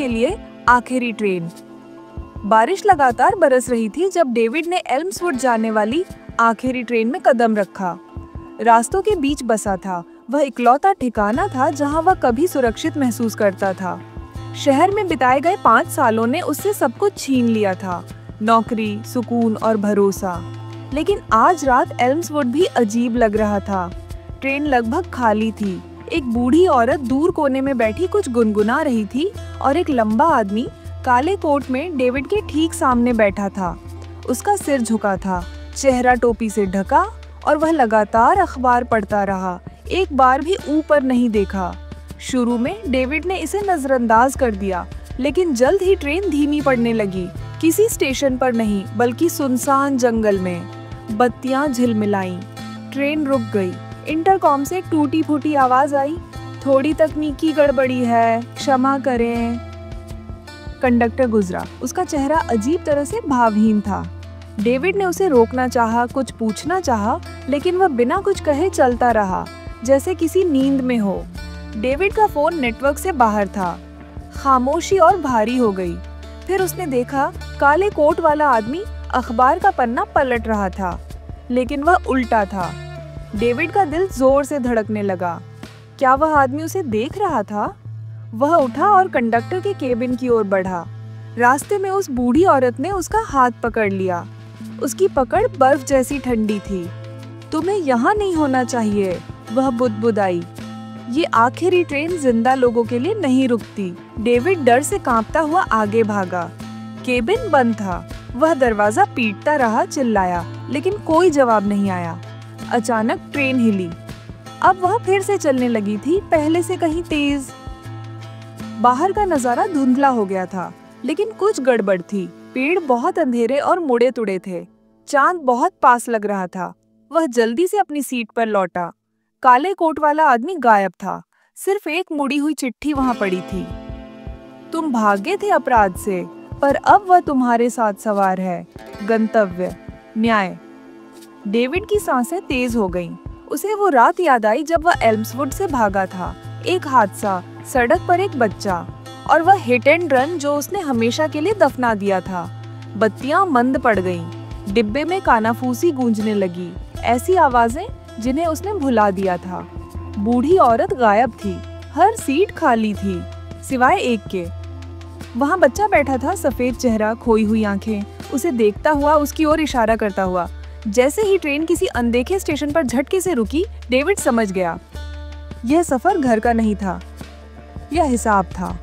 के लिए आखिरी ट्रेन। बारिश लगातार बरस रही थी जब डेविड ने एल्म्सवुड जाने वाली आखिरी ट्रेन में कदम रखा। रास्तों के बीच बसा था, वह इकलौता ठिकाना था जहां वह कभी सुरक्षित महसूस करता था। शहर में बिताए गए 5 सालों ने उससे सब कुछ छीन लिया था, नौकरी, सुकून और भरोसा। लेकिन आज रात एल्म्सवुड भी अजीब लग रहा था। ट्रेन लगभग खाली थी। एक बूढ़ी औरत दूर कोने में बैठी कुछ गुनगुना रही थी और एक लंबा आदमी काले कोट में डेविड के ठीक सामने बैठा था। उसका सिर झुका था, चेहरा टोपी से ढका और वह लगातार अखबार पढ़ता रहा, एक बार भी ऊपर नहीं देखा। शुरू में डेविड ने इसे नजरअंदाज कर दिया, लेकिन जल्द ही ट्रेन धीमी पड़ने लगी। किसी स्टेशन पर नहीं, बल्कि सुनसान जंगल में। बत्तियां झिलमिलाईं, ट्रेन रुक गई। इंटरकॉम से एक टूटी फूटी आवाज आई, थोड़ी तकनीकी गड़बड़ी है, क्षमा करें। कंडक्टर गुजरा, उसका चेहरा अजीब तरह से भावहीन था। डेविड ने उसे रोकना चाहा, कुछ पूछना चाहा, लेकिन वह बिना कुछ कहे चलता रहा, जैसे किसी नींद में हो। डेविड का फोन नेटवर्क से बाहर था। खामोशी और भारी हो गई। फिर उसने देखा काले कोट वाला आदमी अखबार का पन्ना पलट रहा था, लेकिन वह उल्टा था। डेविड का दिल जोर से धड़कने लगा। क्या वह आदमी उसे देख रहा था? वह उठा और कंडक्टर के केबिन की ओर बढ़ा। रास्ते में उस बूढ़ी औरत ने उसका हाथ पकड़ लिया। उसकी पकड़ बर्फ जैसी ठंडी थी। तुम्हें यहाँ नहीं होना चाहिए, वह बुदबुदाई। ये आखिरी ट्रेन जिंदा लोगों के लिए नहीं रुकती। डेविड डर से कांपता हुआ आगे भागा। केबिन बंद था। वह दरवाजा पीटता रहा, चिल्लाया, लेकिन कोई जवाब नहीं आया। अचानक ट्रेन हिली। अब वह फिर से चलने लगी थी, पहले से कहीं तेज। बाहर का नजारा धुंधला हो गया था, लेकिन कुछ गड़बड़ थी। पेड़ बहुत अंधेरे और मुड़े तुड़े थे। चांद बहुत पास लग रहा था। वह जल्दी से अपनी सीट पर लौटा। काले कोट वाला आदमी गायब था। सिर्फ एक मुड़ी हुई चिट्ठी वहां पड़ी थी। तुम भागे थे अपराध से, पर अब वह तुम्हारे साथ सवार है। गंतव्य, न्याय। डेविड की सांसें तेज हो गईं। उसे वो रात याद आई जब वह एल्म्सवुड से भागा था। एक हादसा, सड़क पर एक बच्चा, और वह हिट एंड रन जो उसने हमेशा के लिए दफना दिया था। बत्तियां मंद पड़ गईं। डिब्बे में कानाफूसी गूंजने लगी, ऐसी आवाजें जिन्हें उसने भुला दिया था। बूढ़ी औरत गायब थी। हर सीट खाली थी, सिवाय एक के। वहां बच्चा बैठा था, सफेद चेहरा, खोई हुई आंखें, उसे देखता हुआ, उसकी ओर इशारा करता हुआ। जैसे ही ट्रेन किसी अनदेखे स्टेशन पर झटके से रुकी, डेविड समझ गया, यह सफर घर का नहीं था, यह हिसाब था।